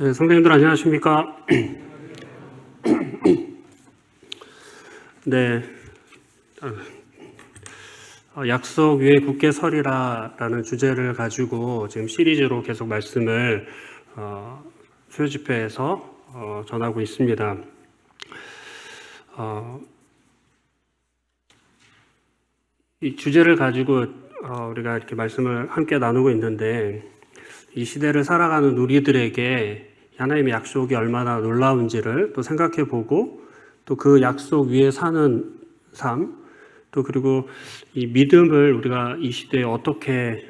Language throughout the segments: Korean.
네, 성도님들 안녕하십니까? 네, 약속 위에 굳게 서리라라는 주제를 가지고 지금 시리즈로 계속 말씀을 수요 집회에서 전하고 있습니다. 이 주제를 가지고 우리가 이렇게 말씀을 함께 나누고 있는데, 이 시대를 살아가는 우리들에게 하나님의 약속이 얼마나 놀라운지를 또 생각해 보고, 또 그 약속 위에 사는 삶, 또 그리고 이 믿음을 우리가 이 시대에 어떻게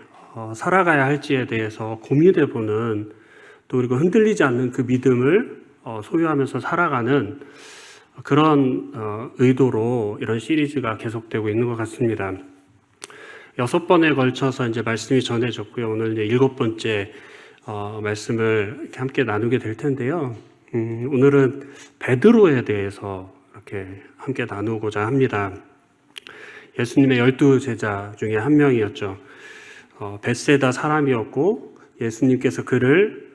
살아가야 할지에 대해서 고민해 보는, 또 그리고 흔들리지 않는 그 믿음을 소유하면서 살아가는 그런 의도로 이런 시리즈가 계속되고 있는 것 같습니다. 6번에 걸쳐서 이제 말씀이 전해졌고요. 오늘 이제 7번째 말씀을 이렇게 함께 나누게 될 텐데요. 오늘은 베드로에 대해서 이렇게 함께 나누고자 합니다. 예수님의 12제자 중에 한 명이었죠. 벳세다 사람이었고, 예수님께서 그를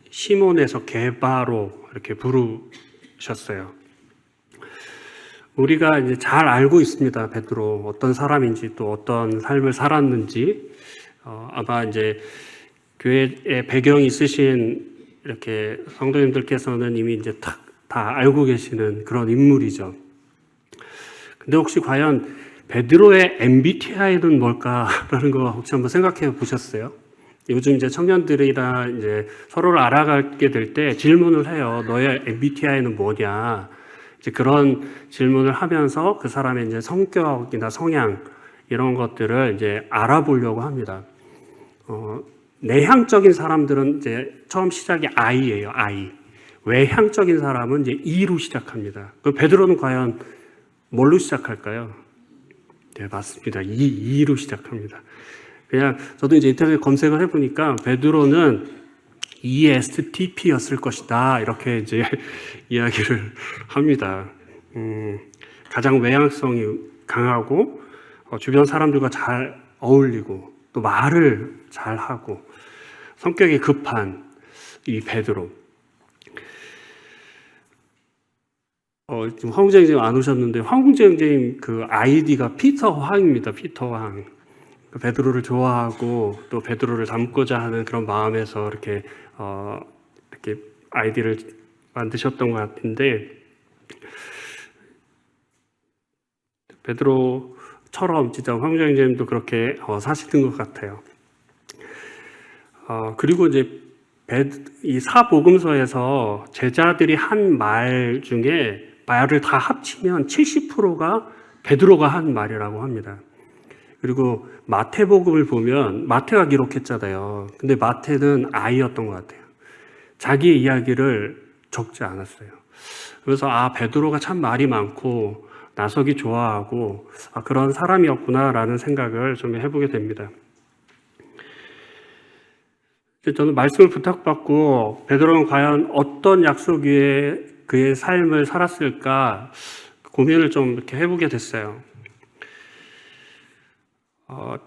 시몬에서 게바로 이렇게 부르셨어요. 우리가 이제 잘 알고 있습니다. 베드로 어떤 사람인지, 또 어떤 삶을 살았는지. 아마 이제 교회의 배경이 있으신 이렇게 성도님들께서는 이미 이제 다 알고 계시는 그런 인물이죠. 근데 혹시 과연 베드로의 MBTI는 뭘까라는 거 혹시 한번 생각해 보셨어요? 요즘 이제 청년들이나 이제 서로를 알아가게 될 때 질문을 해요. 너의 MBTI는 뭐냐? 이제 그런 질문을 하면서 그 사람의 이제 성격이나 성향 이런 것들을 이제 알아보려고 합니다. 내향적인 사람들은 이제 처음 시작이 I예요. I. 외향적인 사람은 이제 E로 시작합니다. 그 베드로는 과연 뭘로 시작할까요? 네, 맞습니다. E로 시작합니다. 그냥 저도 이제 인터넷 검색을 해보니까 베드로는 ESTP였을 것이다. 이렇게 이제 이야기를 합니다. 가장 외향성이 강하고 주변 사람들과 잘 어울리고 또 말을 잘 하고 성격이 급한 이 베드로. 지금 황웅재 선생님 안 오셨는데 황웅재 선생님 그 아이디가 피터 황입니다. 피터 황. 베드로를 좋아하고 또 베드로를 닮고자 하는 그런 마음에서 이렇게 아이디를 만드셨던 것 같은데, 베드로처럼 진짜 황웅재 선생님도 그렇게 사시는 것 같아요. 그리고 이제 이 사복음서에서 제자들이 한 말 중에 말을 다 합치면 70%가 베드로가 한 말이라고 합니다. 그리고 마태복음을 보면 마태가 기록했잖아요. 근데 마태는 I였던 것 같아요. 자기의 이야기를 적지 않았어요. 그래서 베드로가 참 말이 많고 나서기 좋아하고 그런 사람이었구나라는 생각을 좀 해보게 됩니다. 저는 말씀을 부탁받고 베드로는 과연 어떤 약속 위에 그의 삶을 살았을까 고민을 좀 이렇게 해보게 됐어요.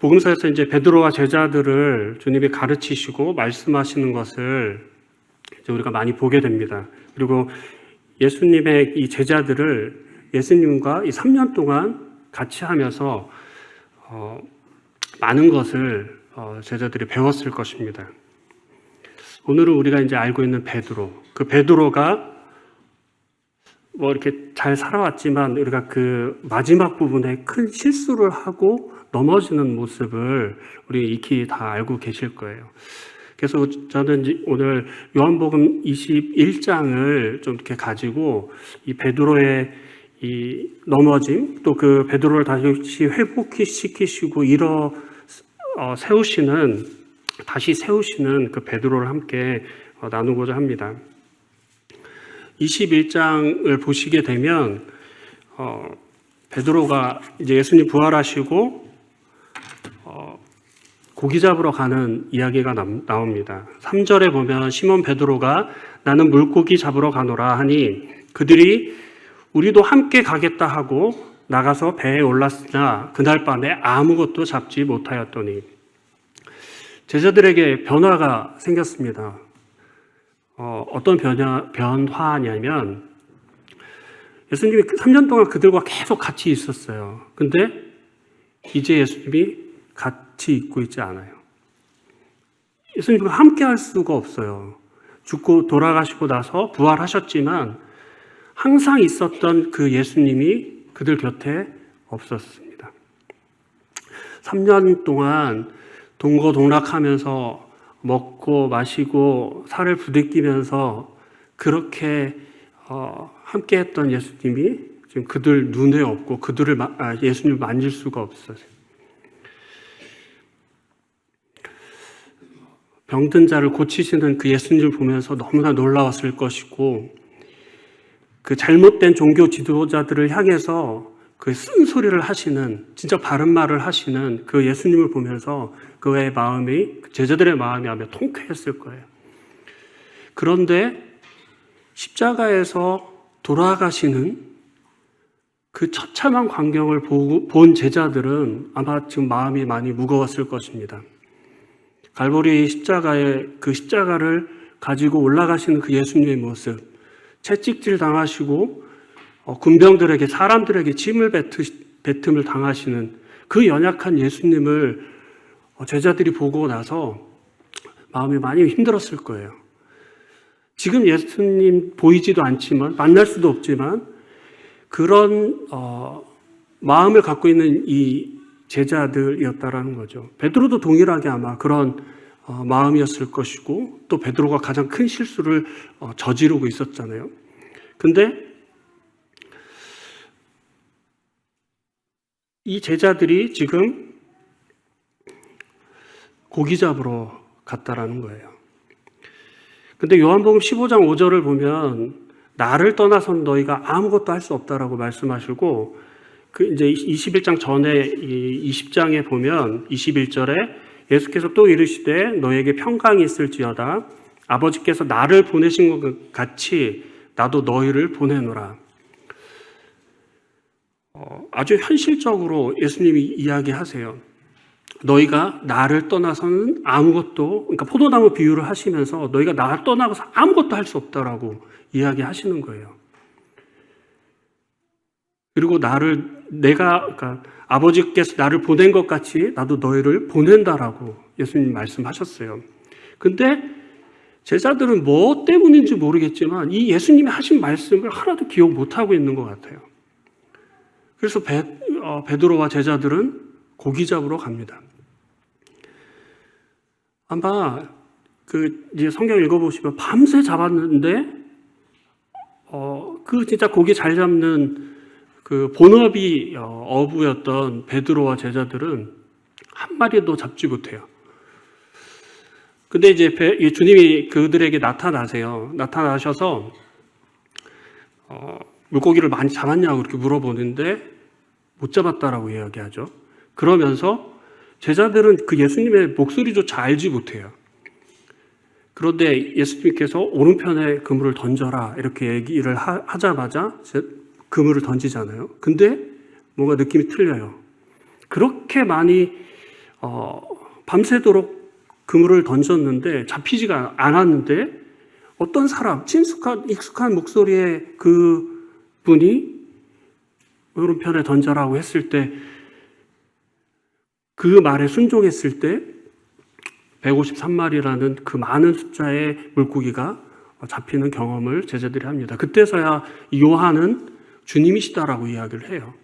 복음서에서 이제 베드로와 제자들을 주님이 가르치시고 말씀하시는 것을 이제 우리가 많이 보게 됩니다. 그리고 예수님의 이 제자들을 예수님과 이 3년 동안 같이 하면서 많은 것을 제자들이 배웠을 것입니다. 오늘은 우리가 이제 알고 있는 베드로, 그 베드로가 뭐 이렇게 잘 살아왔지만 우리가 그 마지막 부분에 큰 실수를 하고 넘어지는 모습을 우리 익히 다 알고 계실 거예요. 그래서 저는 오늘 요한복음 21장을 좀 이렇게 가지고 이 베드로의 이 넘어짐, 또 그 베드로를 다시 회복시키시고 다시 세우시는 그 베드로를 함께 나누고자 합니다. 21장을 보시게 되면 베드로가 이제 예수님 부활하시고 고기 잡으러 가는 이야기가 나옵니다. 3절에 보면 시몬 베드로가 나는 물고기 잡으러 가노라 하니 그들이 우리도 함께 가겠다 하고 나가서 배에 올랐으나 그날 밤에 아무것도 잡지 못하였더니 제자들에게 변화가 생겼습니다. 어떤 변화냐면 예수님이 3년 동안 그들과 계속 같이 있었어요. 근데 이제 예수님이 같이 있고 있지 않아요. 예수님과 함께 할 수가 없어요. 죽고 돌아가시고 나서 부활하셨지만 항상 있었던 그 예수님이 그들 곁에 없었습니다. 3년 동안 동거동락하면서 먹고 마시고 살을 부대끼면서 그렇게 함께했던 예수님이 지금 그들 눈에 없고 예수님을 만질 수가 없어요. 병든 자를 고치시는 그 예수님을 보면서 너무나 놀라웠을 것이고, 그 잘못된 종교 지도자들을 향해서 그 쓴소리를 하시는, 진짜 바른 말을 하시는 그 예수님을 보면서 그의 마음이, 제자들의 마음이 아마 통쾌했을 거예요. 그런데 십자가에서 돌아가시는 그 처참한 광경을 본 제자들은 아마 지금 마음이 많이 무거웠을 것입니다. 갈보리 그 십자가를 가지고 올라가시는 그 예수님의 모습, 채찍질 당하시고 군병들에게, 사람들에게 침을 뱉음을 당하시는 그 연약한 예수님을 제자들이 보고 나서 마음이 많이 힘들었을 거예요. 지금 예수님 보이지도 않지만, 만날 수도 없지만 그런 마음을 갖고 있는 이 제자들이었다라는 거죠. 베드로도 동일하게 아마 그런 마음이었을 것이고, 또 베드로가 가장 큰 실수를 저지르고 있었잖아요. 근데 이 제자들이 지금 고기 잡으러 갔다라는 거예요. 근데 요한복음 15장 5절을 보면 나를 떠나선 너희가 아무것도 할 수 없다라고 말씀하시고, 그 이제 21장 전에 20장에 보면 21절에 예수께서 또 이르시되 너에게 평강이 있을지어다. 아버지께서 나를 보내신 것 같이 나도 너희를 보내노라. 아주 현실적으로 예수님이 이야기하세요. 너희가 나를 떠나서는 아무것도, 그러니까 포도나무 비유를 하시면서 너희가 나를 떠나서 아무것도 할 수 없다라고 이야기하시는 거예요. 그리고 그러니까 아버지께서 나를 보낸 것 같이 나도 너희를 보낸다라고 예수님 말씀하셨어요. 근데 제자들은 뭐 때문인지 모르겠지만 이 예수님이 하신 말씀을 하나도 기억 못하고 있는 것 같아요. 그래서 베드로와 제자들은 고기 잡으러 갑니다. 아마 이제 성경 읽어보시면 밤새 잡았는데 진짜 고기 잘 잡는 그 본업이 어부였던 베드로와 제자들은 한 마리도 잡지 못해요. 근데 이제 주님이 그들에게 나타나셔서 물고기를 많이 잡았냐고 그렇게 물어보는데 못 잡았다라고 이야기하죠. 그러면서 제자들은 그 예수님의 목소리조차 알지 못해요. 그런데 예수님께서 오른편에 그물을 던져라 이렇게 얘기를 하자마자 그물을 던지잖아요. 근데 뭔가 느낌이 틀려요. 그렇게 많이 밤새도록 그물을 던졌는데 잡히지가 않았는데 어떤 사람, 익숙한 목소리의 그 분이 오른편에 던져라고 했을 때 그 말에 순종했을 때 153마리라는 그 많은 숫자의 물고기가 잡히는 경험을 제자들이 합니다. 그때서야 요한은 주님이시다라고 이야기를 해요.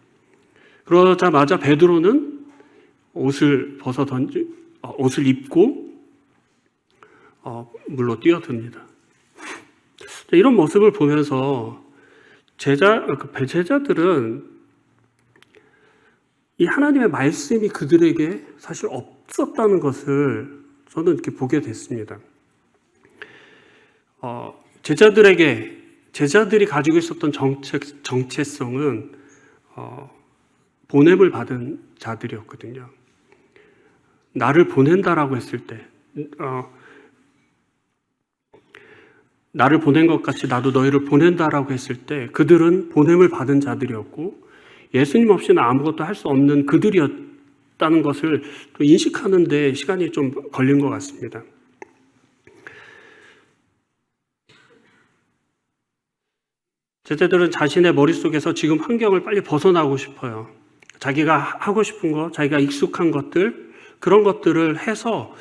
그러자마자 베드로는 옷을 입고 물로 뛰어듭니다. 이런 모습을 보면서 제자들은 이 하나님의 말씀이 그들에게 사실 없었다는 것을 저는 이렇게 보게 됐습니다. 제자들이 가지고 있었던 정체성은 보냄을 받은 자들이었거든요. 나를 보낸다라고 했을 때, 나를 보낸 것 같이 나도 너희를 보낸다라고 했을 때 그들은 보냄을 받은 자들이었고 예수님 없이는 아무것도 할 수 없는 그들이었다는 것을 또 인식하는 데 시간이 좀 걸린 것 같습니다. 제자들은 자신의 머릿속에서 지금 환경을 빨리 벗어나고 싶어요. 자기가 하고 싶은 거, 자기가 익숙한 것들, 그런 것들을 해서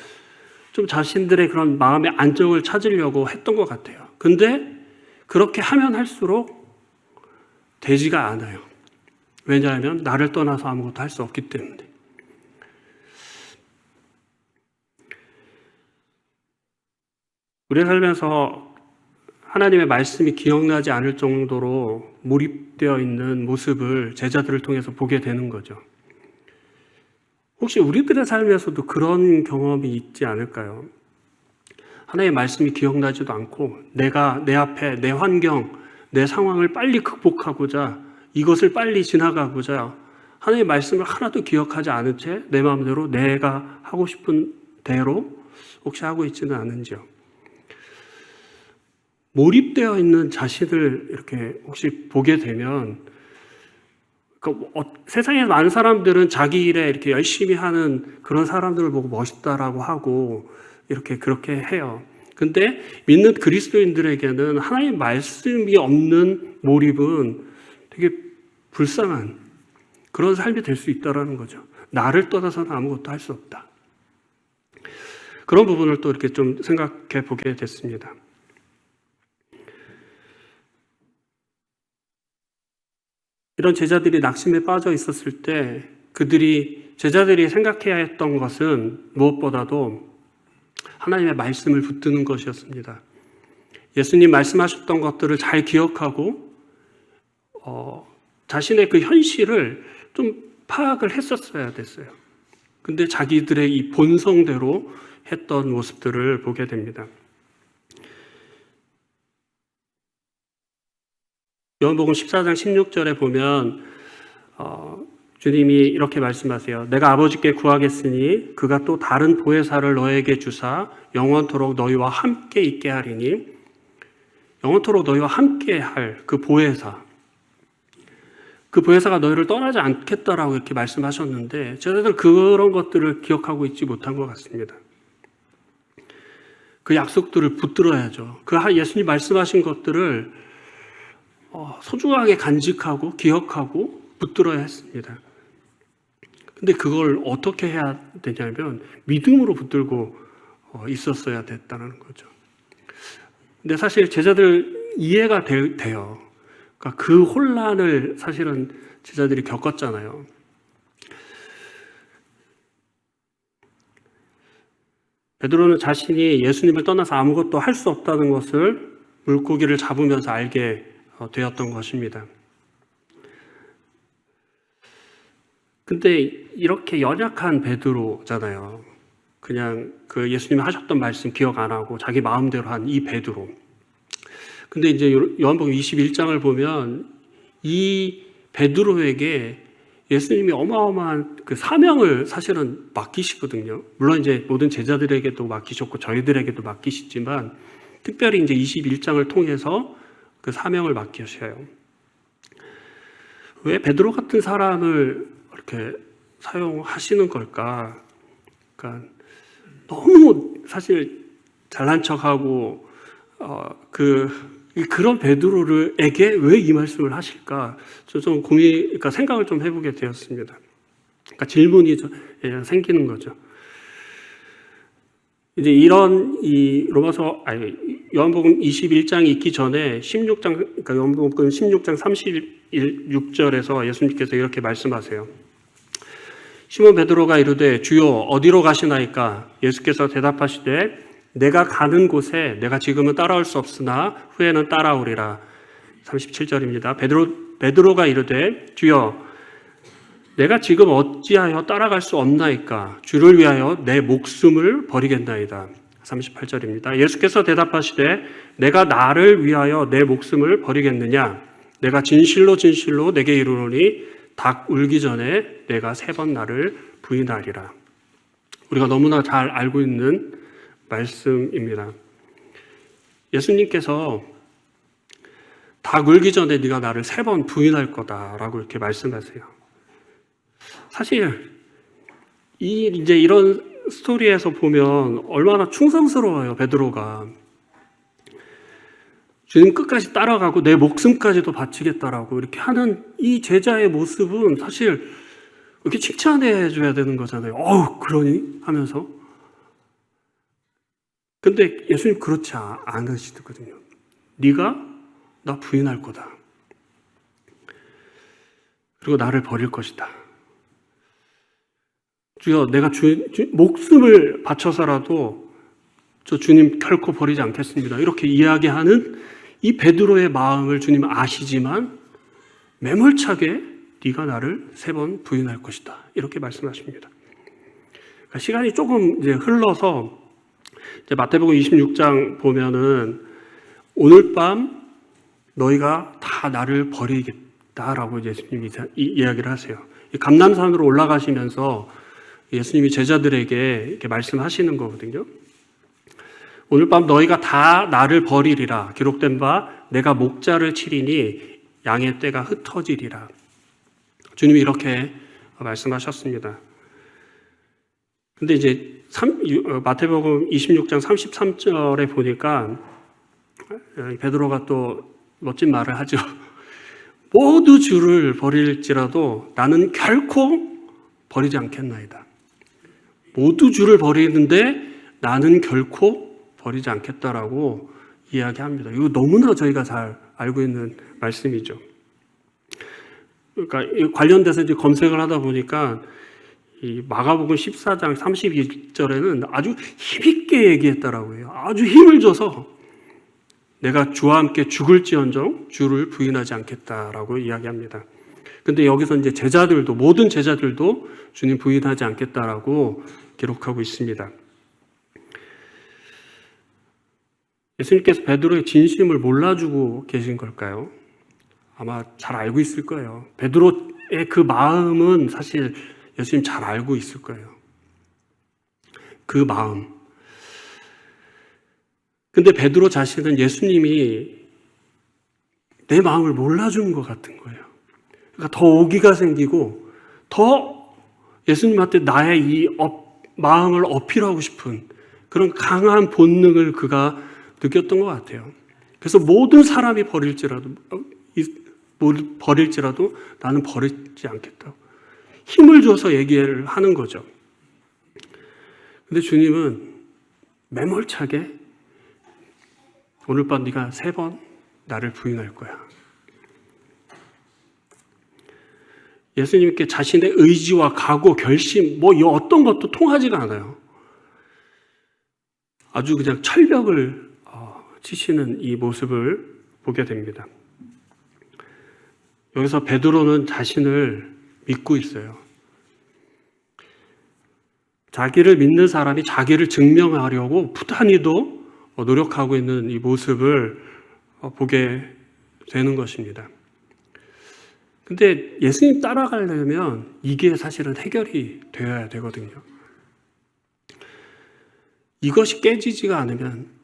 좀 자신들의 그런 마음의 안정을 찾으려고 했던 것 같아요. 근데 그렇게 하면 할수록 되지가 않아요. 왜냐하면 나를 떠나서 아무것도 할 수 없기 때문에. 우리 살면서 하나님의 말씀이 기억나지 않을 정도로 몰입되어 있는 모습을 제자들을 통해서 보게 되는 거죠. 혹시 우리들의 삶에서도 그런 경험이 있지 않을까요? 하나님의 말씀이 기억나지도 않고 내가 내 앞에 내 환경, 내 상황을 빨리 극복하고자, 이것을 빨리 지나가고자 하나님의 말씀을 하나도 기억하지 않은 채 내 마음대로 내가 하고 싶은 대로 혹시 하고 있지는 않은지요? 몰입되어 있는 자신을 이렇게 혹시 보게 되면, 세상에 많은 사람들은 자기 일에 이렇게 열심히 하는 그런 사람들을 보고 멋있다라고 하고 이렇게 그렇게 해요. 근데 믿는 그리스도인들에게는 하나님의 말씀이 없는 몰입은 되게 불쌍한 그런 삶이 될 수 있다는 거죠. 나를 떠나서는 아무것도 할 수 없다. 그런 부분을 또 이렇게 좀 생각해 보게 됐습니다. 이런 제자들이 낙심에 빠져 있었을 때 제자들이 생각해야 했던 것은 무엇보다도 하나님의 말씀을 붙드는 것이었습니다. 예수님 말씀하셨던 것들을 잘 기억하고 자신의 그 현실을 좀 파악을 했었어야 됐어요. 근데 자기들의 이 본성대로 했던 모습들을 보게 됩니다. 요한복음 14장 16절에 보면 주님이 이렇게 말씀하세요. 내가 아버지께 구하겠으니 그가 또 다른 보혜사를 너에게 주사 영원토록 너희와 함께 있게 하리니, 영원토록 너희와 함께 할 그 보혜사, 그 보혜사가 너희를 떠나지 않겠다라고 이렇게 말씀하셨는데 저희들 그런 것들을 기억하고 있지 못한 것 같습니다. 그 약속들을 붙들어야죠. 그 예수님 말씀하신 것들을 소중하게 간직하고 기억하고 붙들어야 했습니다. 근데 그걸 어떻게 해야 되냐면 믿음으로 붙들고 있었어야 됐다는 거죠. 근데 사실 제자들 이해가 돼요. 그러니까 그 혼란을 사실은 제자들이 겪었잖아요. 베드로는 자신이 예수님을 떠나서 아무것도 할 수 없다는 것을 물고기를 잡으면서 알게 되었던 것입니다. 근데 이렇게 연약한 베드로잖아요. 그냥 그 예수님이 하셨던 말씀 기억 안 하고 자기 마음대로 한 이 베드로. 근데 이제 요한복음 21장을 보면 이 베드로에게 예수님이 어마어마한 그 사명을 사실은 맡기시거든요. 물론 이제 모든 제자들에게도 맡기셨고 저희들에게도 맡기시지만 특별히 이제 21장을 통해서 그 사명을 맡기셔요. 왜 베드로 같은 사람을 이렇게 사용하시는 걸까? 그러니까 너무 사실 잘난 척하고 그런 베드로에게 왜 이 말씀을 하실까? 좀 그러니까 생각을 좀 해보게 되었습니다. 그러니까 질문이 생기는 거죠. 이제 요한복음 21장이 있기 전에 16장, 그러니까 요한복음 16장 36절에서 예수님께서 이렇게 말씀하세요. 시몬 베드로가 이르되 주여 어디로 가시나이까? 예수께서 대답하시되 내가 가는 곳에 내가 지금은 따라올 수 없으나 후에는 따라오리라. 37절입니다. 베드로가 이르되 주여 내가 지금 어찌하여 따라갈 수 없나이까? 주를 위하여 내 목숨을 버리겠나이다. 38절입니다. 예수께서 대답하시되 내가 나를 위하여 내 목숨을 버리겠느냐? 내가 진실로 진실로 내게 이르노니 닭 울기 전에 내가 3번 나를 부인하리라. 우리가 너무나 잘 알고 있는 말씀입니다. 예수님께서 닭 울기 전에 네가 나를 3번 부인할 거다라고 이렇게 말씀하세요. 사실 이제 이런 스토리에서 보면 얼마나 충성스러워요, 베드로가. 주님 끝까지 따라가고 내 목숨까지도 바치겠다라고 이렇게 하는 이 제자의 모습은 사실 이렇게 칭찬해 줘야 되는 거잖아요. 어우, 그러니? 하면서. 근데 예수님 그렇지 않으시거든요. 네가 나 부인할 거다. 그리고 나를 버릴 것이다. 주여, 내가 목숨을 바쳐서라도 저 주님 결코 버리지 않겠습니다. 이렇게 이야기하는 이 베드로의 마음을 주님 아시지만 매몰차게 네가 나를 3번 부인할 것이다. 이렇게 말씀하십니다. 그러니까 시간이 조금 이제 흘러서 이제 마태복음 26장 보면은 오늘 밤 너희가 다 나를 버리겠다라고 예수님이 이야기를 하세요. 감람산으로 올라가시면서 예수님이 제자들에게 이렇게 말씀하시는 거거든요. 오늘 밤 너희가 다 나를 버리리라. 기록된 바 내가 목자를 치리니 양의 떼가 흩어지리라. 주님이 이렇게 말씀하셨습니다. 근데 이제 마태복음 26장 33절에 보니까 베드로가 또 멋진 말을 하죠. 모두 주를 버릴지라도 나는 결코 버리지 않겠나이다. 모두 주를 버리는데 나는 결코 버리지 않겠다라고 이야기합니다. 이거 너무나 저희가 잘 알고 있는 말씀이죠. 그러니까 관련돼서 이제 검색을 하다 보니까 이 마가복음 14장 32절에는 아주 힘있게 얘기했다라고 해요. 아주 힘을 줘서 내가 주와 함께 죽을지언정 주를 부인하지 않겠다라고 이야기합니다. 근데 여기서 이제 제자들도, 모든 제자들도 주님 부인하지 않겠다라고 기록하고 있습니다. 예수님께서 베드로의 진심을 몰라주고 계신 걸까요? 아마 잘 알고 있을 거예요. 베드로의 그 마음은 사실 예수님 잘 알고 있을 거예요. 그 마음. 근데 베드로 자신은 예수님이 내 마음을 몰라주는 것 같은 거예요. 그러니까 더 오기가 생기고 더 예수님한테 나의 이 마음을 어필하고 싶은 그런 강한 본능을 그가 느꼈던 것 같아요. 그래서 모든 사람이 버릴지라도 나는 버리지 않겠다고 힘을 줘서 얘기를 하는 거죠. 근데 주님은 매몰차게 오늘 밤 네가 3번 나를 부인할 거야. 예수님께 자신의 의지와 각오, 결심 이 어떤 것도 통하지가 않아요. 아주 그냥 철벽을 치시는 이 모습을 보게 됩니다. 여기서 베드로는 자신을 믿고 있어요. 자기를 믿는 사람이 자기를 증명하려고 부단히도 노력하고 있는 이 모습을 보게 되는 것입니다. 근데 예수님 따라가려면 이게 사실은 해결이 되어야 되거든요. 이것이 깨지지가 않으면,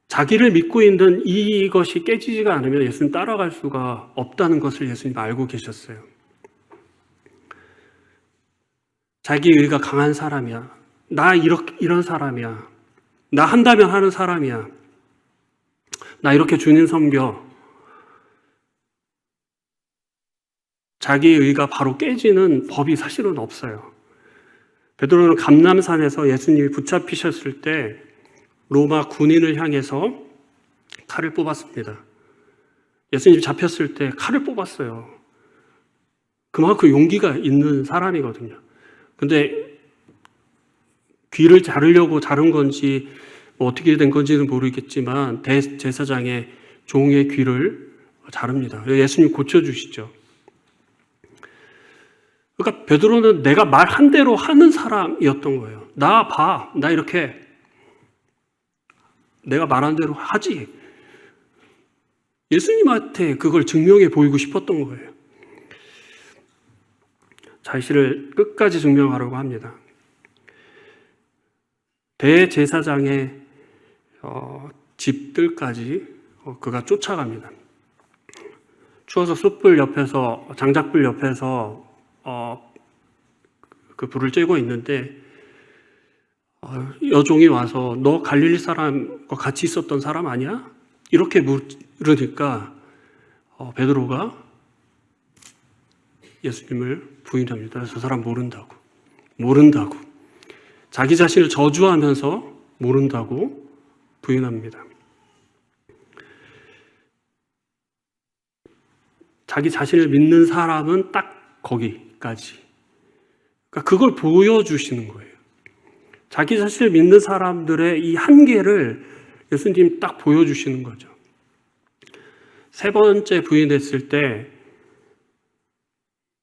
자기를 믿고 있는 이것이 깨지지가 않으면 예수님 따라갈 수가 없다는 것을 예수님 알고 계셨어요. 자기 의가 강한 사람이야. 나 이런 사람이야. 나 한다면 하는 사람이야. 나 이렇게 주님 섬겨. 자기의 의가 바로 깨지는 법이 사실은 없어요. 베드로는 감람산에서 예수님이 붙잡히셨을 때 로마 군인을 향해서 칼을 뽑았습니다. 예수님이 잡혔을 때 칼을 뽑았어요. 그만큼 용기가 있는 사람이거든요. 근데 귀를 자르려고 자른 건지 어떻게 된 건지는 모르겠지만 대제사장의 종의 귀를 자릅니다. 예수님 고쳐주시죠. 그러니까 베드로는 내가 말한 대로 하는 사람이었던 거예요. 나 봐. 나 이렇게 내가 말한 대로 하지. 예수님한테 그걸 증명해 보이고 싶었던 거예요. 자신을 끝까지 증명하려고 합니다. 대제사장의 집들까지 그가 쫓아갑니다. 추워서 숯불 옆에서, 장작불 옆에서 그 불을 쬐고 있는데 여종이 와서 너 갈릴리 사람과 같이 있었던 사람 아니야? 이렇게 물으니까 베드로가 예수님을 부인합니다. 저 사람 모른다고. 자기 자신을 저주하면서 모른다고 부인합니다. 자기 자신을 믿는 사람은 딱 거기까지. 그러니까 그걸 보여주시는 거예요. 자기 자신을 믿는 사람들의 이 한계를 예수님 딱 보여주시는 거죠. 세 번째 부인했을 때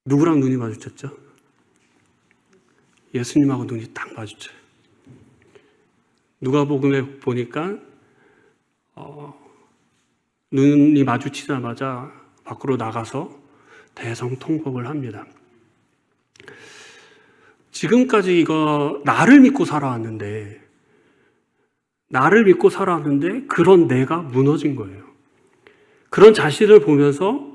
누구랑 눈이 마주쳤죠? 예수님하고 눈이 딱 마주쳐요. 누가복음에 보니까 눈이 마주치자마자 밖으로 나가서 대성통곡을 합니다. 지금까지 이거 나를 믿고 살아왔는데 그런 내가 무너진 거예요. 그런 자신을 보면서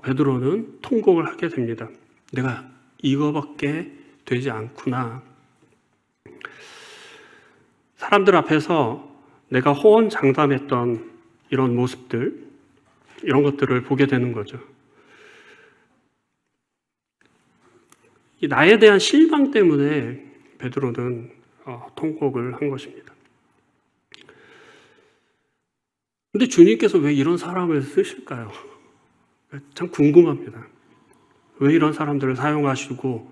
베드로는 통곡을 하게 됩니다. 내가 이거밖에 되지 않구나. 사람들 앞에서 내가 호언장담했던 이런 모습들, 이런 것들을 보게 되는 거죠. 이 나에 대한 실망 때문에 베드로는 통곡을 한 것입니다. 근데 주님께서 왜 이런 사람을 쓰실까요? 참 궁금합니다. 왜 이런 사람들을 사용하시고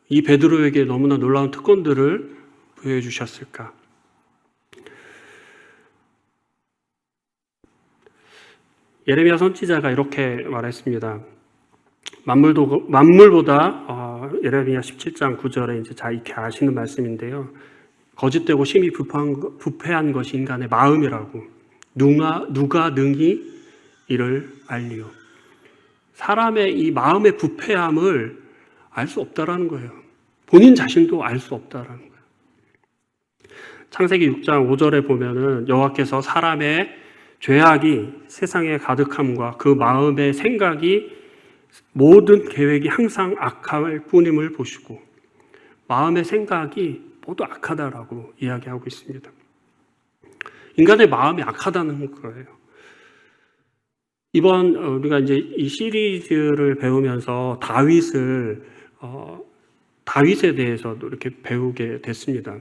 이 베드로에게 너무나 놀라운 특권들을 부여해 주셨을까? 예레미야 선지자가 이렇게 말했습니다. 만물보다 예레미야 17장 9절에 이제 잘 익히 아시는 말씀인데요. 거짓되고 심히 부패한 것이 인간의 마음이라고 누가 능히 이를 알리요. 사람의 이 마음의 부패함을 알 수 없다라는 거예요. 본인 자신도 알 수 없다라는 거예요. 창세기 6장 5절에 보면은 여호와께서 사람의 죄악이 세상에 가득함과 그 마음의 생각이 모든 계획이 항상 악할 뿐임을 보시고 마음의 생각이 모두 악하다라고 이야기하고 있습니다. 인간의 마음이 악하다는 거예요. 이번 우리가 이제 이 시리즈를 배우면서 다윗에 대해서도 이렇게 배우게 됐습니다.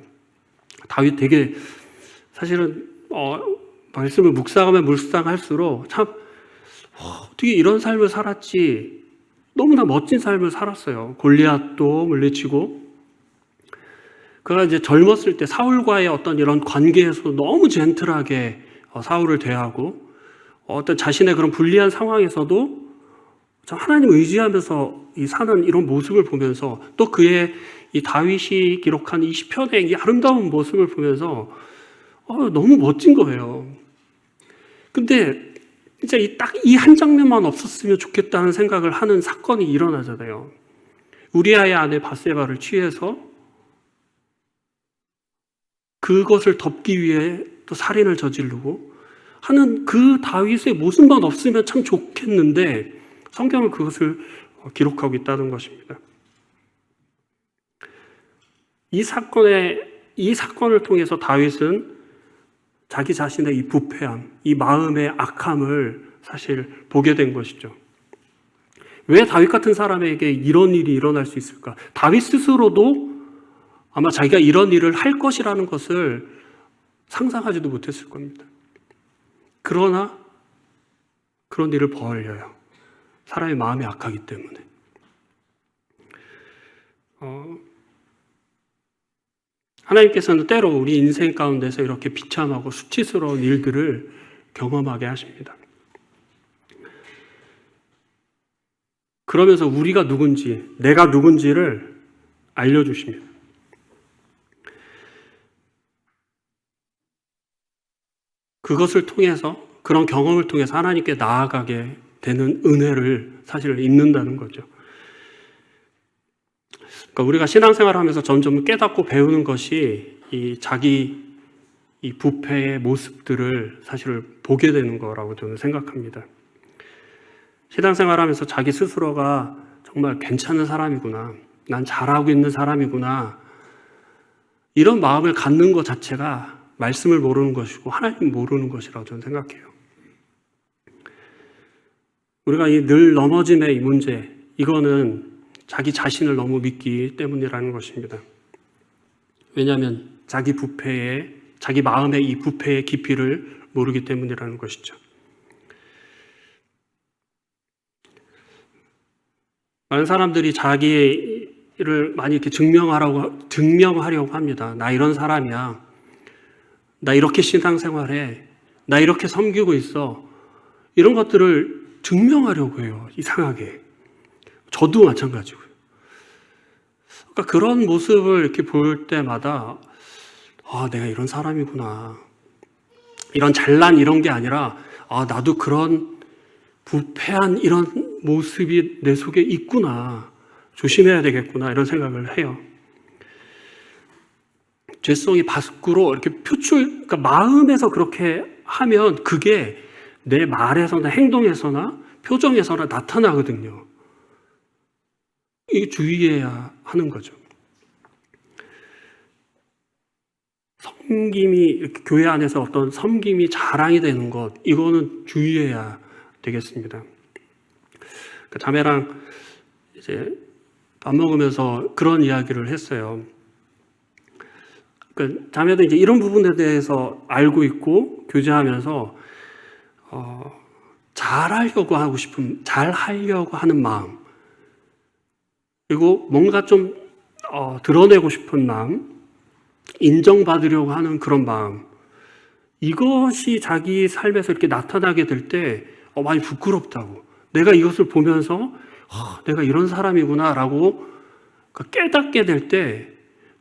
다윗 되게 사실은 말씀을 묵상하면 묵상할수록 참 어떻게 이런 삶을 살았지, 너무나 멋진 삶을 살았어요. 골리앗도 물리치고 그가 이제 젊었을 때 사울과의 어떤 이런 관계에서 너무 젠틀하게 사울을 대하고 어떤 자신의 그런 불리한 상황에서도 하나님 의지하면서 사는 이런 모습을 보면서 또 그의 이 다윗이 기록한 이 시편의 이 아름다운 모습을 보면서 너무 멋진 거예요. 근데 진짜 딱 이 한 장면만 없었으면 좋겠다는 생각을 하는 사건이 일어나잖아요. 우리아의 아내 밧세바를 취해서 그것을 덮기 위해 또 살인을 저지르고 하는 그 다윗의 모습만 없으면 참 좋겠는데 성경은 그것을 기록하고 있다는 것입니다. 이 사건을 통해서 다윗은 자기 자신의 이 부패함, 이 마음의 악함을 사실 보게 된 것이죠. 왜 다윗 같은 사람에게 이런 일이 일어날 수 있을까? 다윗 스스로도 아마 자기가 이런 일을 할 것이라는 것을 상상하지도 못했을 겁니다. 그러나 그런 일을 벌여요. 사람의 마음이 악하기 때문에. 하나님께서는 때로 우리 인생 가운데서 이렇게 비참하고 수치스러운 일들을 경험하게 하십니다. 그러면서 우리가 누군지, 내가 누군지를 알려주십니다. 그것을 통해서, 그런 경험을 통해서 하나님께 나아가게 되는 은혜를 사실 입는다는 거죠. 그러니까 우리가 신앙생활을 하면서 점점 깨닫고 배우는 것이 이 부패의 모습들을 사실 보게 되는 거라고 저는 생각합니다. 신앙생활을 하면서 자기 스스로가 정말 괜찮은 사람이구나, 난 잘하고 있는 사람이구나, 이런 마음을 갖는 것 자체가 말씀을 모르는 것이고 하나님 모르는 것이라고 저는 생각해요. 우리가 이 늘 넘어짐의 이 문제, 이거는 자기 자신을 너무 믿기 때문이라는 것입니다. 왜냐하면 자기 마음의 이 부패의 깊이를 모르기 때문이라는 것이죠. 많은 사람들이 자기를 많이 이렇게 증명하려고 합니다. 나 이런 사람이야. 나 이렇게 신앙생활해. 나 이렇게 섬기고 있어. 이런 것들을 증명하려고 해요. 이상하게. 저도 마찬가지고요. 그러니까 그런 모습을 이렇게 볼 때마다 내가 이런 사람이구나. 이런 잘난 이런 게 아니라 나도 그런 부패한 이런 모습이 내 속에 있구나. 조심해야 되겠구나. 이런 생각을 해요. 죄성이 밖으로 이렇게 그러니까 마음에서 그렇게 하면 그게 내 말에서나 행동에서나 표정에서나 나타나거든요. 이게 주의해야 하는 거죠. 섬김이, 이렇게 교회 안에서 어떤 섬김이 자랑이 되는 것, 이거는 주의해야 되겠습니다. 자매랑 이제 밥 먹으면서 그런 이야기를 했어요. 자매도 이제 이런 부분에 대해서 알고 있고 교제하면서 잘하려고 하는 마음, 그리고 뭔가 좀 드러내고 싶은 마음, 인정받으려고 하는 그런 마음, 이것이 자기 삶에서 이렇게 나타나게 될 때 많이 부끄럽다고, 내가 이것을 보면서 내가 이런 사람이구나 라고 깨닫게 될 때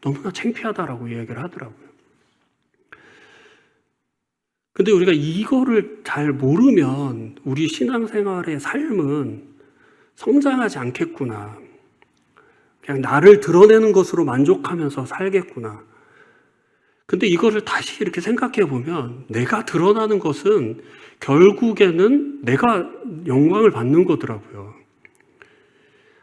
너무나 창피하다라고 이야기를 하더라고요. 근데 우리가 이거를 잘 모르면 우리 신앙생활의 삶은 성장하지 않겠구나. 그냥 나를 드러내는 것으로 만족하면서 살겠구나. 근데 이거를 다시 이렇게 생각해 보면 내가 드러나는 것은 결국에는 내가 영광을 받는 거더라고요.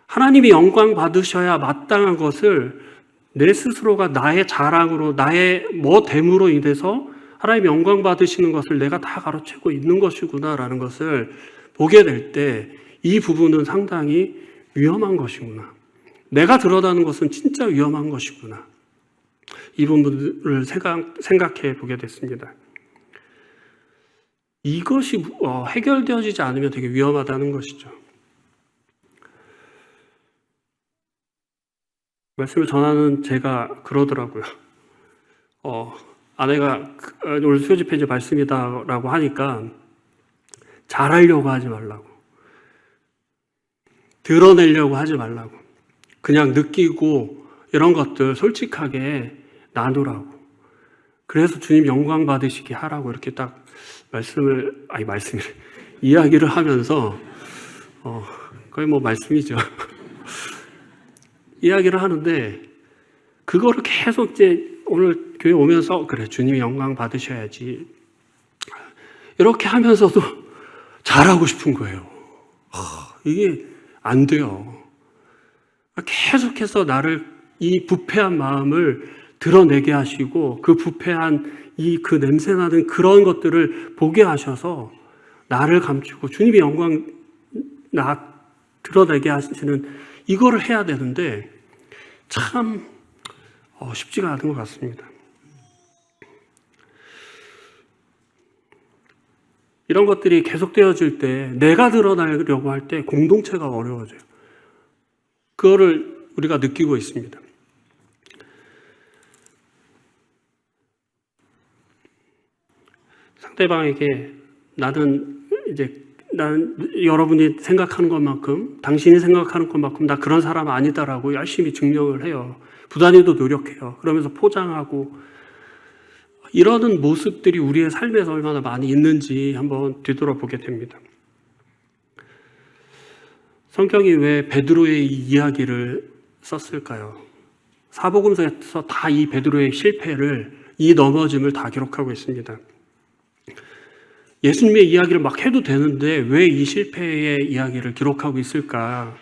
하나님이 영광 받으셔야 마땅한 것을 내 스스로가 나의 자랑으로, 나의 됨으로 인해서 하나님이 영광 받으시는 것을 내가 다 가로채고 있는 것이구나라는 것을 보게 될 때 이 부분은 상당히 위험한 것이구나. 내가 드러나는 것은 진짜 위험한 것이구나. 이 부분을 생각해 보게 됐습니다. 이것이 해결되어지지 않으면 되게 위험하다는 것이죠. 말씀을 전하는 제가 그러더라고요. 아내가 오늘 수요집회 이제 말씀이다라고 하니까 잘하려고 하지 말라고, 드러내려고 하지 말라고, 그냥 느끼고 이런 것들 솔직하게 나누라고, 그래서 주님 영광 받으시게 하라고 이렇게 딱 이야기를 하면서 거의 말씀이죠. 이야기를 하는데 그거를 계속 이제 오늘 교회 오면서 그래 주님이 영광 받으셔야지 이렇게 하면서도 잘하고 싶은 거예요. 이게 안 돼요. 계속해서 나를 이 부패한 마음을 드러내게 하시고 그 부패한 그 냄새나는 그런 것들을 보게 하셔서 나를 감추고 주님이 영광 드러내게 하시는 이거를 해야 되는데 참 쉽지가 않은 것 같습니다. 이런 것들이 계속되어질 때 내가 드러나려고 할 때 공동체가 어려워져요. 그거를 우리가 느끼고 있습니다. 상대방에게 나는 여러분이 생각하는 것만큼, 당신이 생각하는 것만큼 나 그런 사람 아니다라고 열심히 증명을 해요. 부단히도 노력해요. 그러면서 포장하고 이러는 모습들이 우리의 삶에서 얼마나 많이 있는지 한번 뒤돌아보게 됩니다. 성경이 왜 베드로의 이 이야기를 썼을까요? 사복음서에서 다 이 베드로의 실패를, 이 넘어짐을 다 기록하고 있습니다. 예수님의 이야기를 막 해도 되는데 왜 이 실패의 이야기를 기록하고 있을까?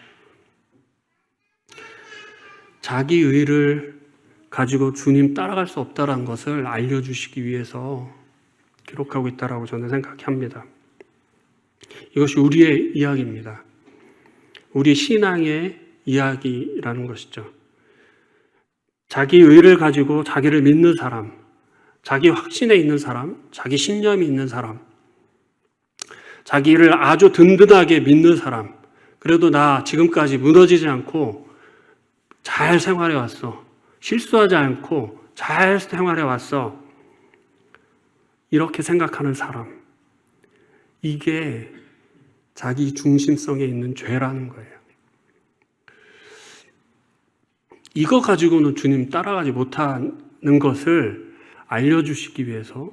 자기 의를 가지고 주님 따라갈 수 없다는 것을 알려주시기 위해서 기록하고 있다라고 저는 생각합니다. 이것이 우리의 이야기입니다. 우리 신앙의 이야기라는 것이죠. 자기 의를 가지고 자기를 믿는 사람, 자기 확신에 있는 사람, 자기 신념이 있는 사람, 자기를 아주 든든하게 믿는 사람, 그래도 나 지금까지 무너지지 않고 잘 생활해 왔어. 실수하지 않고 잘 생활해 왔어. 이렇게 생각하는 사람. 이게 자기 중심성에 있는 죄라는 거예요. 이거 가지고는 주님 따라가지 못하는 것을 알려주시기 위해서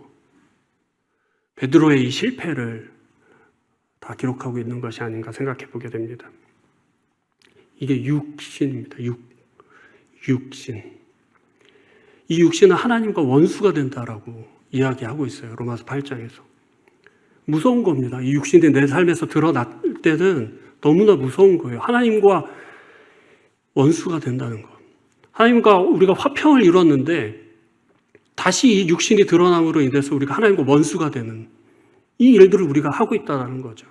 베드로의 이 실패를 다 기록하고 있는 것이 아닌가 생각해 보게 됩니다. 이게 육신입니다. 육신. 이 육신은 하나님과 원수가 된다라고 이야기하고 있어요. 로마서 8장에서. 무서운 겁니다. 이 육신이 내 삶에서 드러날 때는 너무나 무서운 거예요. 하나님과 원수가 된다는 것. 하나님과 우리가 화평을 이뤘는데 다시 이 육신이 드러남으로 인해서 우리가 하나님과 원수가 되는 이 일들을 우리가 하고 있다는 거죠.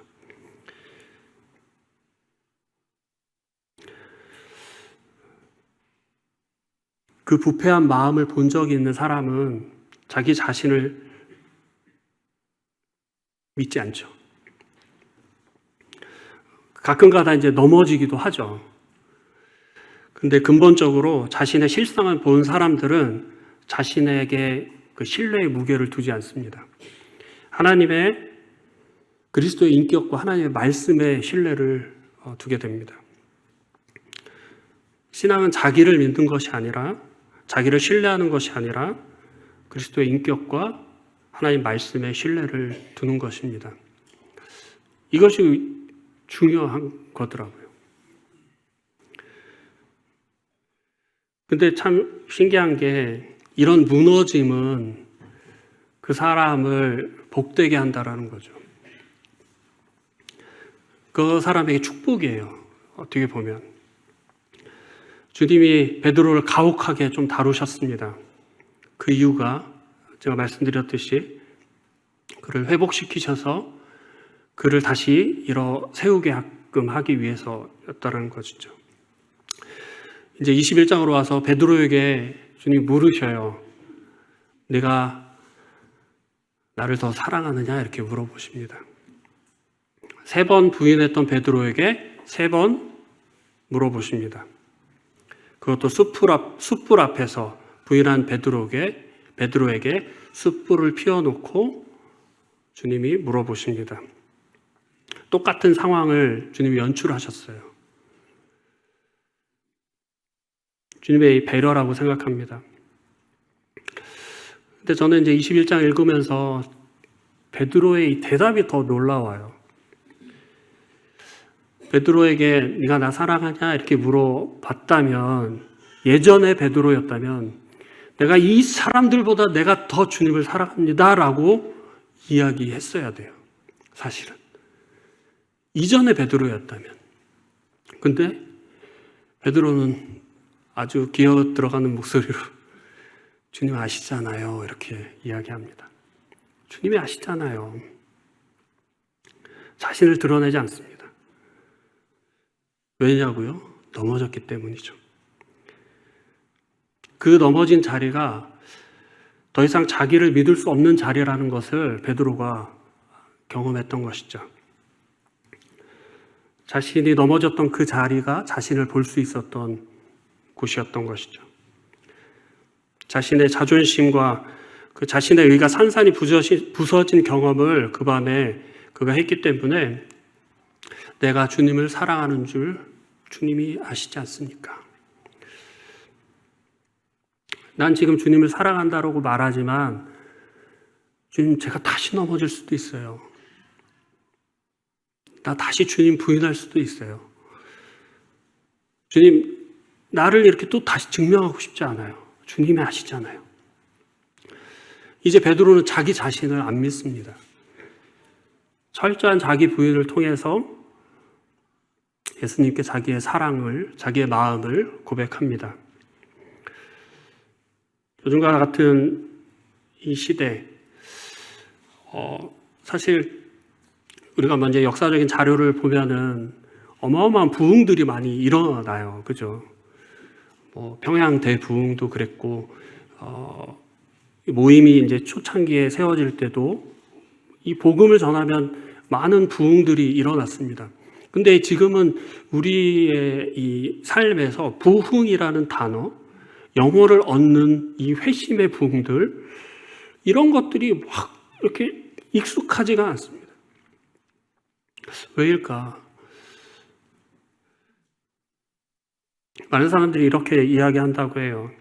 그 부패한 마음을 본 적이 있는 사람은 자기 자신을 믿지 않죠. 가끔가다 이제 넘어지기도 하죠. 근데 근본적으로 자신의 실상을 본 사람들은 자신에게 그 신뢰의 무게를 두지 않습니다. 하나님의 그리스도의 인격과 하나님의 말씀에 신뢰를 두게 됩니다. 신앙은 자기를 믿는 것이 아니라, 자기를 신뢰하는 것이 아니라 그리스도의 인격과 하나님 말씀에 신뢰를 두는 것입니다. 이것이 중요한 거더라고요. 근데 참 신기한 게 이런 무너짐은 그 사람을 복되게 한다라는 거죠. 그 사람에게 축복이에요. 어떻게 보면. 주님이 베드로를 가혹하게 좀 다루셨습니다. 그 이유가 제가 말씀드렸듯이 그를 회복시키셔서 그를 다시 세우게끔 하기 위해서였다는 것이죠. 이제 21장으로 와서 베드로에게 주님이 물으셔요. 네가 나를 더 사랑하느냐? 이렇게 물어보십니다. 3번 부인했던 베드로에게 3번 물어보십니다. 그것도 숯불 앞에서 부인한 베드로에게 숯불을 피워놓고 주님이 물어보십니다. 똑같은 상황을 주님이 연출하셨어요. 주님의 이 배려라고 생각합니다. 근데 저는 이제 21장 읽으면서 베드로의 이 대답이 더 놀라워요. 베드로에게 네가 나 사랑하냐 이렇게 물어봤다면, 예전의 베드로였다면 내가 이 사람들보다 내가 더 주님을 사랑합니다 라고 이야기했어야 돼요. 사실은 이전의 베드로였다면. 근데 베드로는 아주 기어 들어가는 목소리로 주님 아시잖아요 이렇게 이야기합니다. 주님이 아시잖아요. 자신을 드러내지 않습니다. 왜냐고요? 넘어졌기 때문이죠. 그 넘어진 자리가 더 이상 자기를 믿을 수 없는 자리라는 것을 베드로가 경험했던 것이죠. 자신이 넘어졌던 그 자리가 자신을 볼 수 있었던 곳이었던 것이죠. 자신의 자존심과 그 자신의 의가 산산이 부서진 경험을 그 밤에 그가 했기 때문에 내가 주님을 사랑하는 줄 주님이 아시지 않습니까? 난 지금 주님을 사랑한다라고 말하지만 주님 제가 다시 넘어질 수도 있어요. 나 다시 주님 부인할 수도 있어요. 주님 나를 이렇게 또 다시 증명하고 싶지 않아요. 주님이 아시잖아요. 이제 베드로는 자기 자신을 안 믿습니다. 철저한 자기 부인을 통해서 예수님께 자기의 사랑을, 자기의 마음을 고백합니다. 요즘과 같은 이 시대, 사실 우리가 먼저 역사적인 자료를 보면은 어마어마한 부흥들이 많이 일어나요. 그죠? 평양 대부흥도 그랬고, 모임이 이제 초창기에 세워질 때도 이 복음을 전하면 많은 부흥들이 일어났습니다. 근데 지금은 우리의 이 삶에서 부흥이라는 단어, 영어를 얻는 이 회심의 부흥들, 이런 것들이 막 이렇게 익숙하지가 않습니다. 왜일까? 많은 사람들이 이렇게 이야기한다고 해요.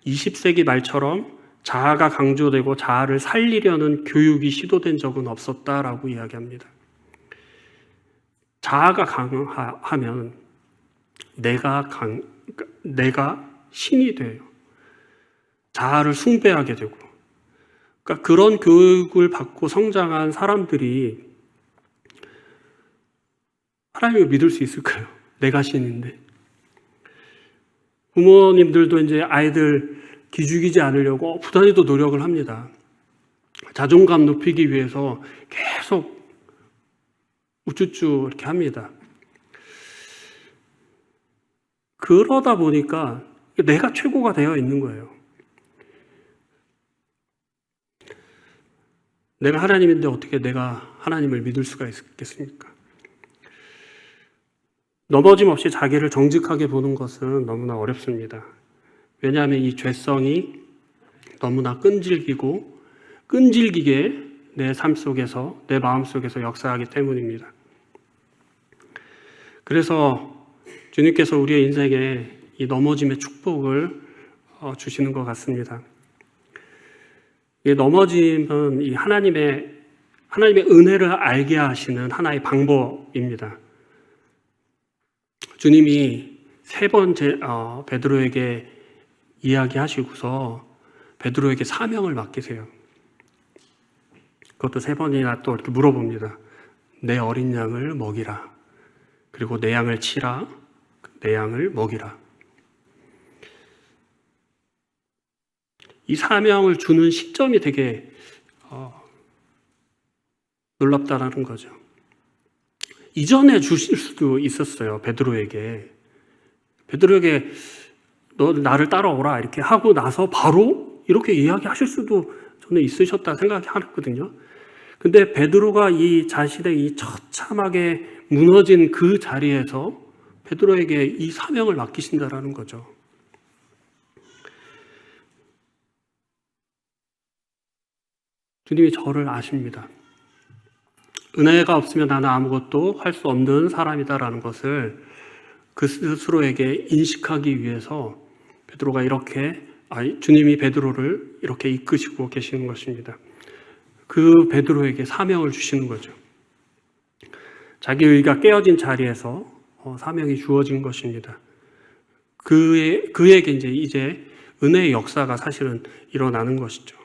20세기 말처럼 자아가 강조되고 자아를 살리려는 교육이 시도된 적은 없었다라고 이야기합니다. 자아가 강하면 내가 신이 돼요. 자아를 숭배하게 되고. 그러니까 그런 교육을 받고 성장한 사람들이 하나님을 믿을 수 있을까요? 내가 신인데. 부모님들도 이제 아이들 기죽이지 않으려고 부단히도 노력을 합니다. 자존감 높이기 위해서 계속 우쭈쭈 이렇게 합니다. 그러다 보니까 내가 최고가 되어 있는 거예요. 내가 하나님인데 어떻게 내가 하나님을 믿을 수가 있겠습니까? 넘어짐 없이 자기를 정직하게 보는 것은 너무나 어렵습니다. 왜냐하면 이 죄성이 너무나 끈질기게 내 삶 속에서, 내 마음 속에서 역사하기 때문입니다. 그래서 주님께서 우리의 인생에 이 넘어짐의 축복을 주시는 것 같습니다. 이 넘어짐은 이 하나님의 은혜를 알게 하시는 하나의 방법입니다. 주님이 세 번 베드로에게 이야기하시고서 베드로에게 사명을 맡기세요. 그것도 세 번이나 또 이렇게 물어봅니다. 내 어린 양을 먹이라. 그리고 내 양을 치라. 내 양을 먹이라. 이 사명을 주는 시점이 되게 놀랍다라는 거죠. 이전에 주실 수도 있었어요. 베드로에게 너 나를 따라오라 이렇게 하고 나서 바로 이렇게 이야기하실 수도 저는 있으셨다 생각하거든요. 근데 베드로가 이 자신의 이 처참하게 무너진 그 자리에서 베드로에게 이 사명을 맡기신다라는 거죠. 주님이 저를 아십니다. 은혜가 없으면 나는 아무것도 할 수 없는 사람이다라는 것을 그 스스로에게 인식하기 위해서 베드로가 주님이 베드로를 이렇게 이끄시고 계시는 것입니다. 그 베드로에게 사명을 주시는 거죠. 자기 의가 깨어진 자리에서 사명이 주어진 것입니다. 그에게 이제 은혜의 역사가 사실은 일어나는 것이죠.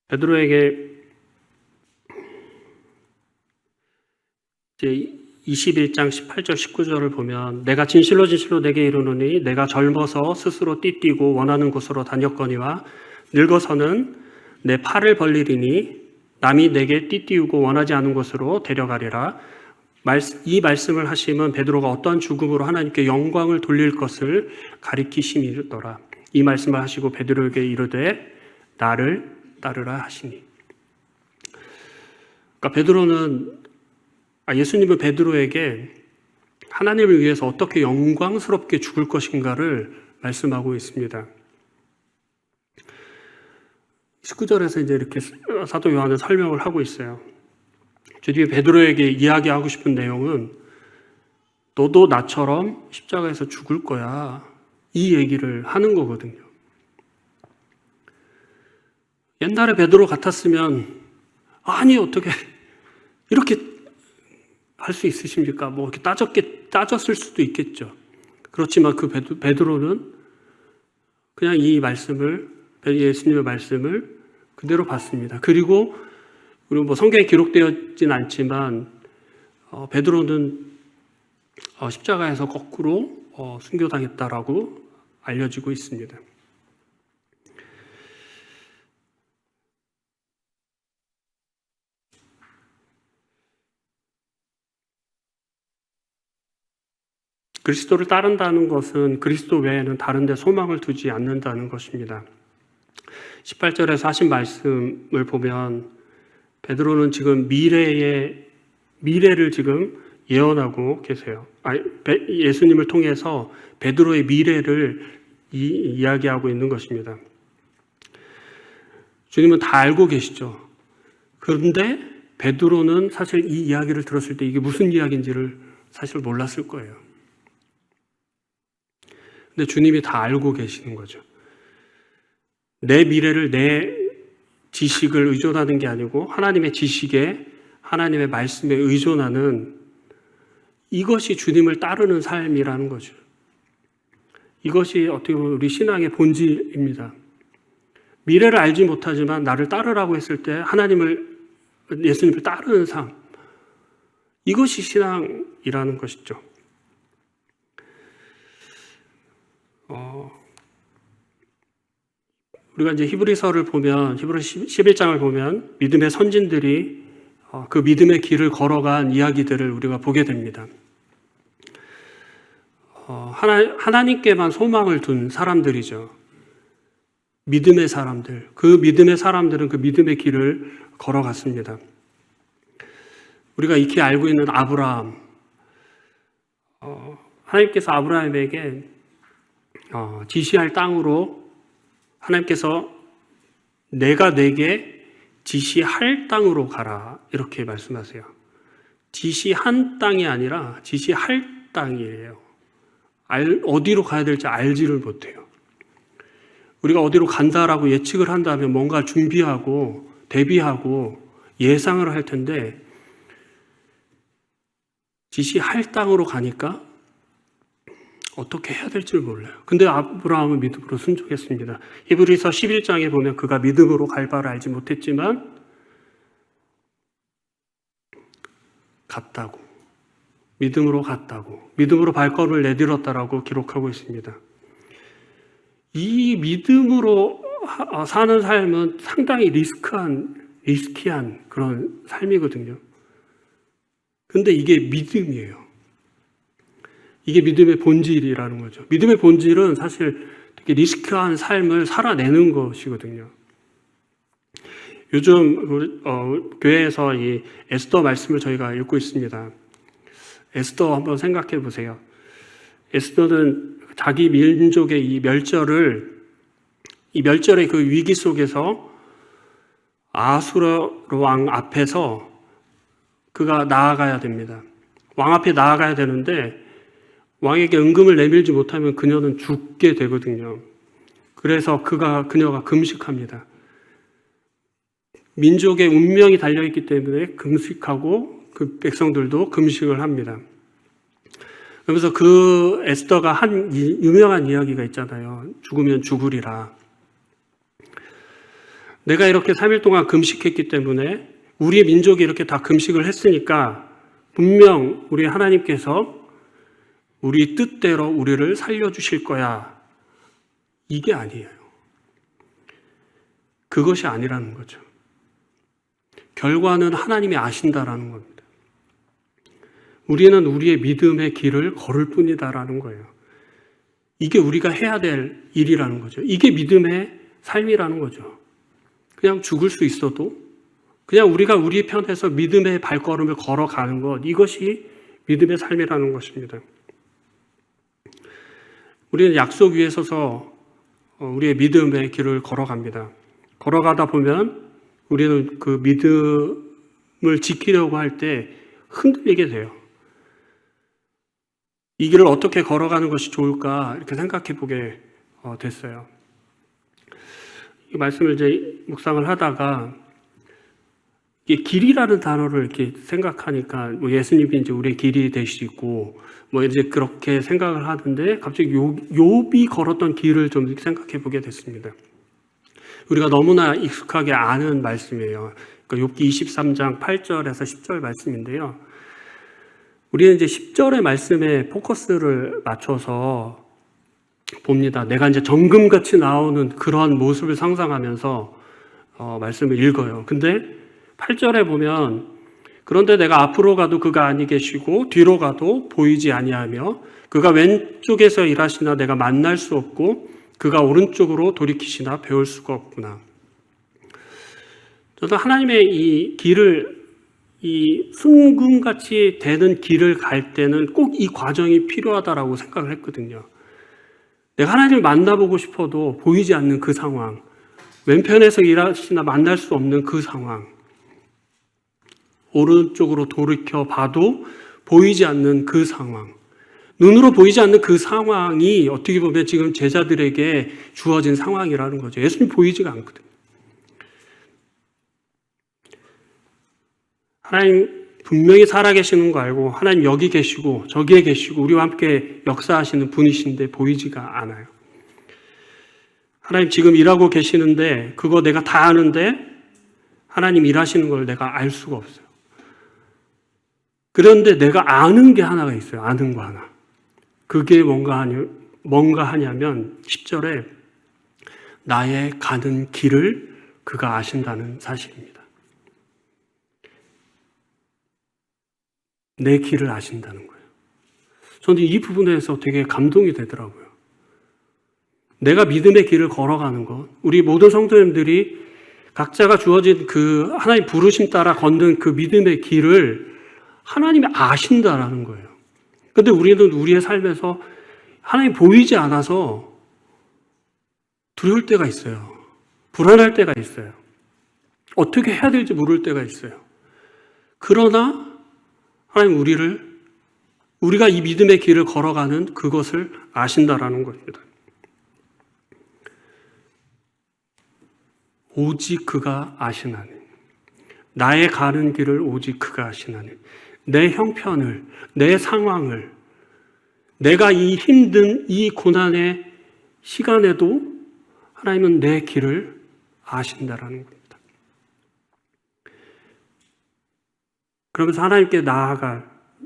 베드로에게 이제 21장 18절 19절을 보면 내가 진실로 내게 이르노니 내가 젊어서 스스로 띠뛰고 원하는 곳으로 다녔거니와 늙어서는 내 팔을 벌리리니 남이 내게 띠띠우고 원하지 않은 곳으로 데려가리라. 이 말씀을 하심은 베드로가 어떠한 죽음으로 하나님께 영광을 돌릴 것을 가리키심이더라. 이 말씀을 하시고 베드로에게 이르되 나를 따르라 하시니. 그러니까 예수님은 베드로에게 하나님을 위해서 어떻게 영광스럽게 죽을 것인가를 말씀하고 있습니다. 19절에서 이제 이렇게 사도 요한은 설명을 하고 있어요. 주님이 베드로에게 이야기하고 싶은 내용은 너도 나처럼 십자가에서 죽을 거야. 이 얘기를 하는 거거든요. 옛날에 베드로 같았으면 아니 어떻게 이렇게 할 수 있으십니까? 이렇게 따졌을 수도 있겠죠. 그렇지만 그 베드로는 그냥 이 말씀을 예수님의 말씀을 그대로 받습니다. 그리고 성경에 기록되어있진 않지만 베드로는 십자가에서 거꾸로 순교당했다라고 알려지고 있습니다. 그리스도를 따른다는 것은 그리스도 외에는 다른 데 소망을 두지 않는다는 것입니다. 18절에서 하신 말씀을 보면 베드로는 지금 미래를 지금 예언하고 계세요. 예수님을 통해서 베드로의 미래를 이야기하고 있는 것입니다. 주님은 다 알고 계시죠. 그런데 베드로는 사실 이 이야기를 들었을 때 이게 무슨 이야기인지를 사실 몰랐을 거예요. 근데 주님이 다 알고 계시는 거죠. 내 미래를 내 지식을 의존하는 게 아니고 하나님의 지식에 하나님의 말씀에 의존하는 이것이 주님을 따르는 삶이라는 거죠. 이것이 어떻게 보면 우리 신앙의 본질입니다. 미래를 알지 못하지만 나를 따르라고 했을 때 예수님을 따르는 삶, 이것이 신앙이라는 것이죠. 우리가 이제 히브리서를 보면, 히브리서 11장을 보면 믿음의 선진들이 그 믿음의 길을 걸어간 이야기들을 우리가 보게 됩니다. 하나님께만 소망을 둔 사람들이죠. 믿음의 사람들. 그 믿음의 사람들은 그 믿음의 길을 걸어갔습니다. 우리가 익히 알고 있는 아브라함. 하나님께서 아브라함에게 지시할 땅으로 하나님께서 내가 내게 지시할 땅으로 가라 이렇게 말씀하세요. 지시한 땅이 아니라 지시할 땅이에요. 어디로 가야 될지 알지를 못해요. 우리가 어디로 간다라고 예측을 한다면 뭔가 준비하고 대비하고 예상을 할 텐데 지시할 땅으로 가니까 어떻게 해야 될지를 몰라요. 근데 아브라함은 믿음으로 순종했습니다. 히브리서 11장에 보면 그가 믿음으로 갈 바를 알지 못했지만 갔다고. 믿음으로 갔다고. 믿음으로 발걸음을 내딛었다라고 기록하고 있습니다. 이 믿음으로 사는 삶은 상당히 리스키한 그런 삶이거든요. 근데 이게 믿음이에요. 이게 믿음의 본질이라는 거죠. 믿음의 본질은 사실 되게 리스크한 삶을 살아내는 것이거든요. 요즘 교회에서 이 에스더 말씀을 저희가 읽고 있습니다. 에스더 한번 생각해 보세요. 에스더는 자기 민족의 이 멸절의 그 위기 속에서 아수르 왕 앞에서 그가 나아가야 됩니다. 왕 앞에 나아가야 되는데 왕에게 은금을 내밀지 못하면 그녀는 죽게 되거든요. 그래서 그녀가 금식합니다. 민족의 운명이 달려있기 때문에 금식하고 그 백성들도 금식을 합니다. 그러면서 그 에스더가 한 유명한 이야기가 있잖아요. 죽으면 죽으리라. 내가 이렇게 3일 동안 금식했기 때문에 우리 민족이 이렇게 다 금식을 했으니까 분명 우리 하나님께서 우리 뜻대로 우리를 살려주실 거야. 이게 아니에요. 그것이 아니라는 거죠. 결과는 하나님이 아신다라는 겁니다. 우리는 우리의 믿음의 길을 걸을 뿐이다라는 거예요. 이게 우리가 해야 될 일이라는 거죠. 이게 믿음의 삶이라는 거죠. 그냥 죽을 수 있어도 그냥 우리가 우리 편에서 믿음의 발걸음을 걸어가는 것, 이것이 믿음의 삶이라는 것입니다. 우리는 약속 위에 서서 우리의 믿음의 길을 걸어갑니다. 걸어가다 보면 우리는 그 믿음을 지키려고 할 때 흔들리게 돼요. 이 길을 어떻게 걸어가는 것이 좋을까 이렇게 생각해 보게 됐어요. 이 말씀을 이제 묵상을 하다가 이게 길이라는 단어를 이렇게 생각하니까 뭐 예수님이 이제 우리의 길이 되시고 뭐 이제 그렇게 생각을 하는데 갑자기 욥이 걸었던 길을 좀 생각해 보게 됐습니다. 우리가 너무나 익숙하게 아는 말씀이에요. 그러니까 욥기 23장 8절에서 10절 말씀인데요. 우리는 이제 10절의 말씀에 포커스를 맞춰서 봅니다. 내가 이제 정금같이 나오는 그런 모습을 상상하면서 말씀을 읽어요. 근데 8절에 보면 그런데 내가 앞으로 가도 그가 아니 계시고 뒤로 가도 보이지 아니하며 그가 왼쪽에서 일하시나 내가 만날 수 없고 그가 오른쪽으로 돌이키시나 배울 수가 없구나. 저도 하나님의 이 길을 이 순금같이 되는 길을 갈 때는 꼭 이 과정이 필요하다라고 생각을 했거든요. 내가 하나님을 만나보고 싶어도 보이지 않는 그 상황, 왼편에서 일하시나 만날 수 없는 그 상황, 오른쪽으로 돌이켜 봐도 보이지 않는 그 상황, 눈으로 보이지 않는 그 상황이 어떻게 보면 지금 제자들에게 주어진 상황이라는 거죠. 예수님 보이지가 않거든요. 하나님 분명히 살아계시는 거 알고 하나님 여기 계시고 저기에 계시고 우리와 함께 역사하시는 분이신데 보이지가 않아요. 하나님 지금 일하고 계시는데 그거 내가 다 아는데 하나님 일하시는 걸 내가 알 수가 없어요. 그런데 내가 아는 게 하나가 있어요. 아는 거 하나. 그게 뭔가 하냐면 10절에 나의 가는 길을 그가 아신다는 사실입니다. 내 길을 아신다는 거예요. 저는 이 부분에서 되게 감동이 되더라고요. 내가 믿음의 길을 걸어가는 것, 우리 모든 성도님들이 각자가 주어진 그 하나님 부르심 따라 걷는 그 믿음의 길을 하나님이 아신다라는 거예요. 그런데 우리는 우리의 삶에서 하나님이 보이지 않아서 두려울 때가 있어요. 불안할 때가 있어요. 어떻게 해야 될지 모를 때가 있어요. 그러나 하나님 우리가 이 믿음의 길을 걸어가는 그것을 아신다라는 것입니다. 오직 그가 아시나니. 나의 가는 길을 오직 그가 아시나니. 내 형편을, 내 상황을, 내가 이 힘든 이 고난의 시간에도 하나님은 내 길을 아신다라는 겁니다. 그러면서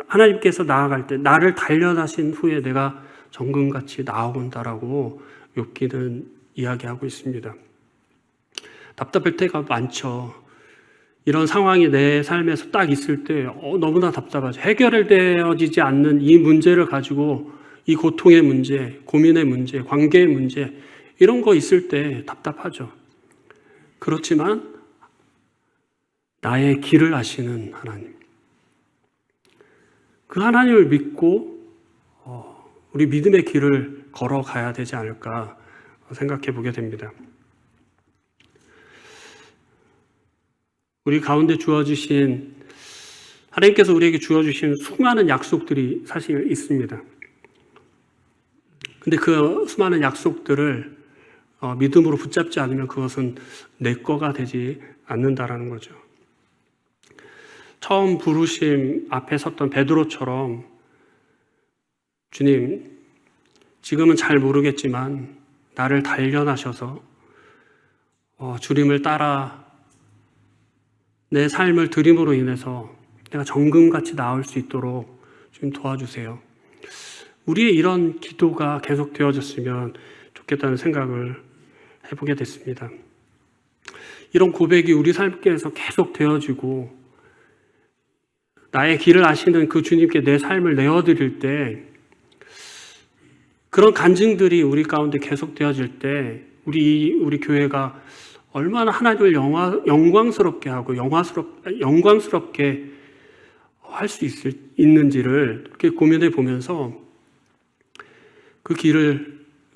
하나님께서 나아갈 때 나를 단련하신 후에 내가 정금같이 나아온다라고 욥기는 이야기하고 있습니다. 답답할 때가 많죠. 이런 상황이 내 삶에서 딱 있을 때 너무나 답답하죠. 해결되어지지 않는 이 문제를 가지고 이 고통의 문제, 고민의 문제, 관계의 문제 이런 거 있을 때 답답하죠. 그렇지만 나의 길을 아시는 하나님, 그 하나님을 믿고 우리 믿음의 길을 걸어가야 되지 않을까 생각해 보게 됩니다. 우리 가운데 주어주신 하나님께서 우리에게 주어주신 수많은 약속들이 사실 있습니다. 근데 그 수많은 약속들을 믿음으로 붙잡지 않으면 그것은 내 거가 되지 않는다라는 거죠. 처음 부르심 앞에 섰던 베드로처럼 주님, 지금은 잘 모르겠지만 나를 단련하셔서 주님을 따라 내 삶을 드림으로 인해서 내가 정금같이 나올 수 있도록 좀 도와주세요. 우리의 이런 기도가 계속 되어졌으면 좋겠다는 생각을 해보게 됐습니다. 이런 고백이 우리 삶께서 계속 되어지고 나의 길을 아시는 그 주님께 내 삶을 내어드릴 때 그런 간증들이 우리 가운데 계속 되어질 때 우리 교회가 얼마나 하나님을 영광스럽게 하고 영광스럽게 할 수 있는지를 이렇게 고민해 보면서 그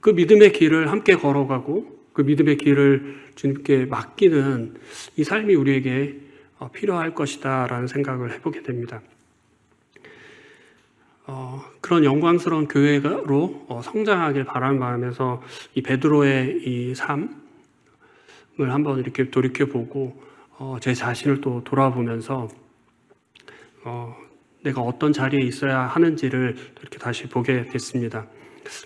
믿음의 길을 함께 걸어가고 그 믿음의 길을 주님께 맡기는 이 삶이 우리에게 필요할 것이다라는 생각을 해보게 됩니다. 그런 영광스러운 교회로 성장하길 바라는 마음에서 이 베드로의 이 삶을 한번 이렇게 돌이켜보고 제 자신을 또 돌아보면서 내가 어떤 자리에 있어야 하는지를 이렇게 다시 보게 됐습니다.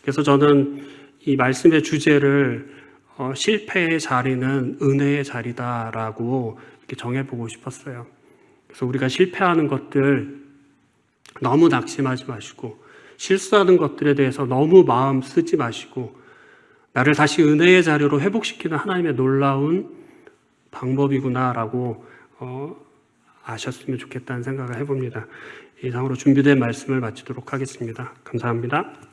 그래서 저는 이 말씀의 주제를 실패의 자리는 은혜의 자리다라고 이렇게 정해보고 싶었어요. 그래서 우리가 실패하는 것들, 너무 낙심하지 마시고 실수하는 것들에 대해서 너무 마음 쓰지 마시고 나를 다시 은혜의 자리로 회복시키는 하나님의 놀라운 방법이구나라고 아셨으면 좋겠다는 생각을 해봅니다. 이상으로 준비된 말씀을 마치도록 하겠습니다. 감사합니다.